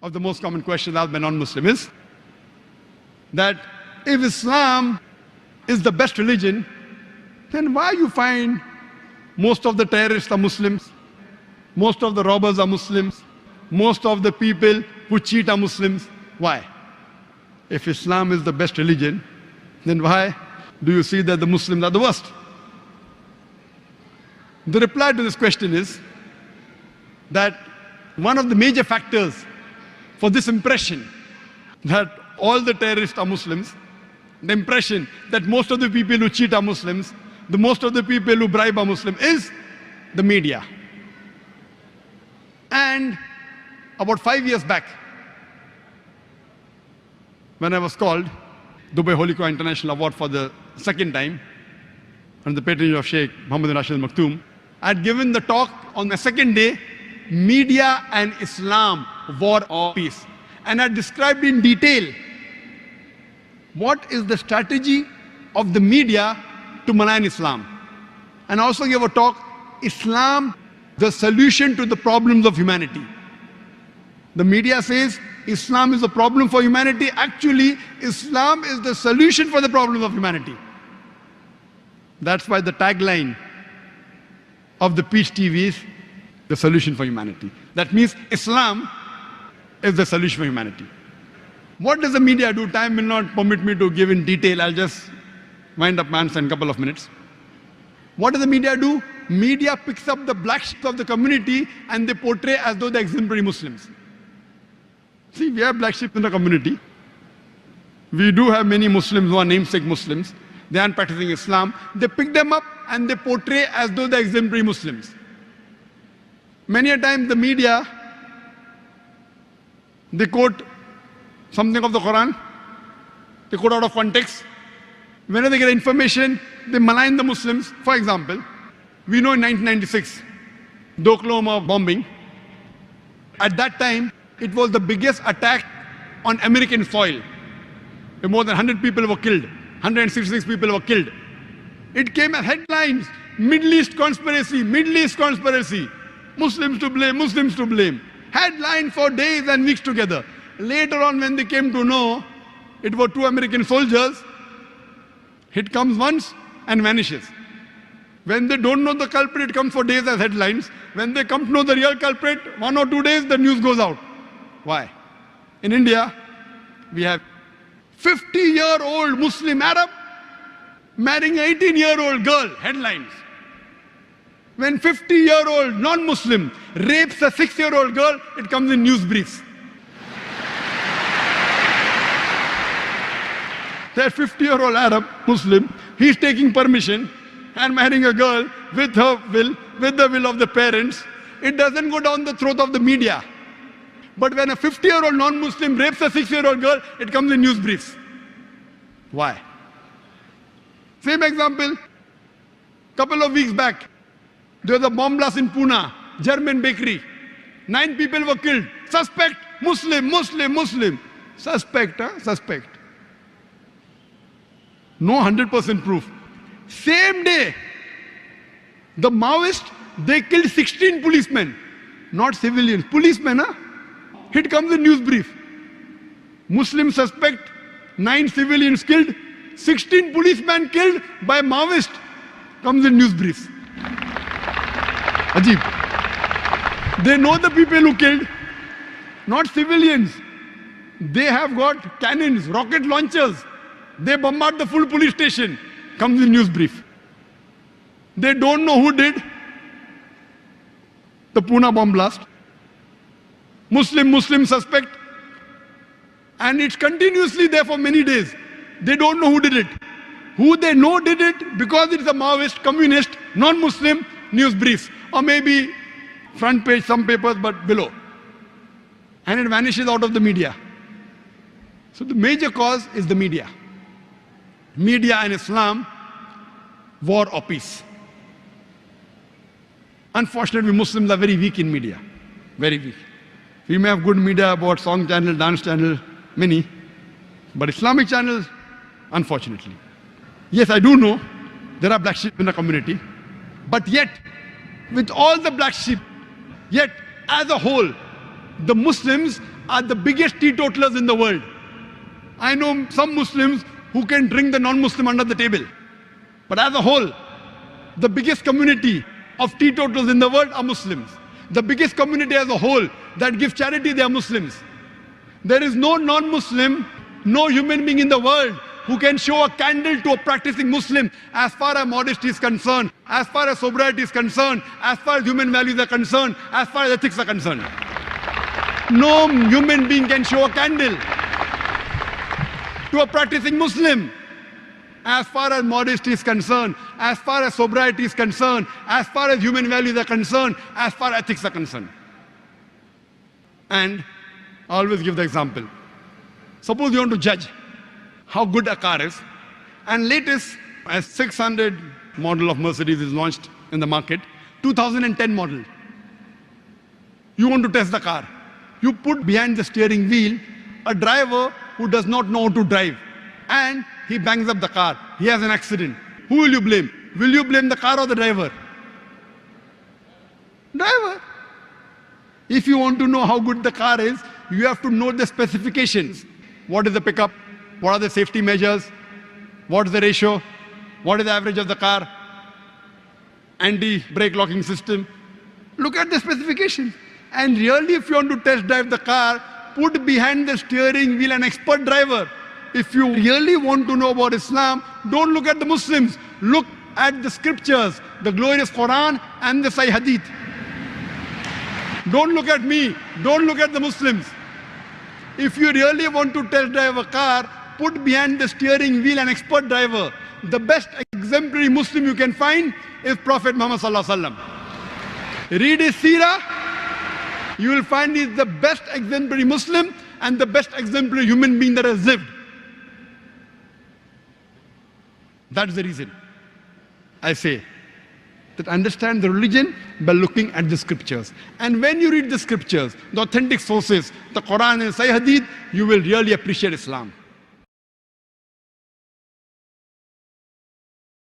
of the most common questions asked by non-Muslim is that if Islam is the best religion, then why you find most of the terrorists are Muslims, most of the robbers are Muslims, most of the people who cheat are Muslims? Why? If Islam is the best religion, then why do you see that the Muslims are the worst? The reply to this question is that one of the major factors for this impression that all the terrorists are Muslims, the impression that most of the people who cheat are Muslims, the most of the people who bribe are Muslim, is the media. And about 5 years back, when I was called Dubai Holy Quran International Award for the second time, under the patronage of Sheikh Muhammad Rashid Al Maktoum, I had given the talk on the second day, Media and Islam, War or Peace. And I described in detail what is the strategy of the media to malign Islam. And I also gave a talk, Islam, the solution to the problems of humanity. The media says Islam is a problem for humanity. Actually, Islam is the solution for the problems of humanity. That's why the tagline of the Peace TV is the solution for humanity. That means Islam is the solution for humanity. What does the media do? Time will not permit me to give in detail. I'll just wind up my answer in a couple of minutes. What does the media do? Media picks up the black sheep of the community and they portray as though they're exemplary Muslims. See, we have black sheep in the community. We do have many Muslims who are namesake Muslims. They aren't practicing Islam. They pick them up and they portray as though they're exemplary Muslims. Many a time the media, they quote something of the Quran, they quote out of context. Whenever they get information, they malign the Muslims. For example, we know in 1996, the Oklahoma bombing, at that time, it was the biggest attack on American soil. More than 100 people were killed, 166 people were killed. It came as headlines, Middle East conspiracy, Middle East conspiracy, Muslims to blame, Muslims to blame. Headline for days and weeks together. Later on, when they came to know it were 2 American soldiers, it comes once and vanishes. When they don't know the culprit, it comes for days as headlines. When they come to know the real culprit, 1 or 2 days, the news goes out. Why? In India, we have 50-year-old Muslim Arab marrying an 18-year-old girl, headlines. When 50-year-old non-Muslim rapes a 6-year-old girl, it comes in news briefs. That 50-year-old Arab Muslim, he's taking permission and marrying a girl with her will, with the will of the parents. It doesn't go down the throat of the media. But when a 50-year-old non-Muslim rapes a 6-year-old girl, it comes in news briefs. Why? Same example, couple of weeks back, there was a bomb blast in Pune, German bakery. 9 people were killed. Suspect, Muslim, Muslim, Muslim. Suspect, suspect. No 100% proof. Same day, the Maoists, they killed 16 policemen. Not civilians, policemen, huh? It comes in news brief. Muslim suspect, 9 civilians killed, 16 policemen killed by Maoist. Comes in news briefs. Ajib. They know the people who killed, not civilians. They have got cannons, rocket launchers. They bombard the full police station. Comes in news brief. They don't know who did the Pune bomb blast. Muslim suspect. And it's continuously there for many days. They don't know who did it. Who they know did it because it's a Maoist, communist, non-Muslim, news briefs. Or maybe front page, some papers, but below. And it vanishes out of the media. So the major cause is the media. Media and Islam, war or peace. Unfortunately, Muslims are very weak in media. Very weak. We may have good media about song channel, dance channel, many. But Islamic channels, unfortunately. Yes, I do know there are black sheep in the community. But yet, with all the black sheep, yet as a whole, the Muslims are the biggest teetotalers in the world. I know some Muslims who can drink the non-Muslim under the table. But as a whole, the biggest community of teetotalers in the world are Muslims. The biggest community as a whole that gives charity, they are Muslims. There is no non-Muslim, no human being in the world who can show a candle to a practicing Muslim as far as modesty is concerned, as far as sobriety is concerned, as far as human values are concerned, as far as ethics are concerned. No human being can show a candle to a practicing Muslim as far as modesty is concerned, as far as sobriety is concerned, as far as human values are concerned, as far as ethics are concerned. And I always give the example. Suppose you want to judge how good a car is, and latest S600 model of Mercedes is launched in the market, 2010 model. You want to test the car. You put behind the steering wheel a driver who does not know how to drive, and he bangs up the car. He has an accident. Who will you blame? Will you blame the car or the driver? Driver. If you want to know how good the car is, you have to know the specifications. What is the pickup? What are the safety measures? What is the ratio? What is the average of the car? Anti-brake locking system. Look at the specifications. And really, if you want to test drive the car, put behind the steering wheel an expert driver. If you really want to know about Islam, don't look at the Muslims. Look at the scriptures, the glorious Quran and the Sahih Hadith. Don't look at me. Don't look at the Muslims. If you really want to test drive a car, put behind the steering wheel an expert driver. The best exemplary Muslim you can find is Prophet Muhammad Sallallahu Alaihi Wasallam. Read his seerah, you will find he's the best exemplary Muslim and the best exemplary human being that has lived. That's the reason I say that understand the religion by looking at the scriptures. And when you read the scriptures, the authentic sources, the Quran and Sahih Hadith, you will really appreciate Islam.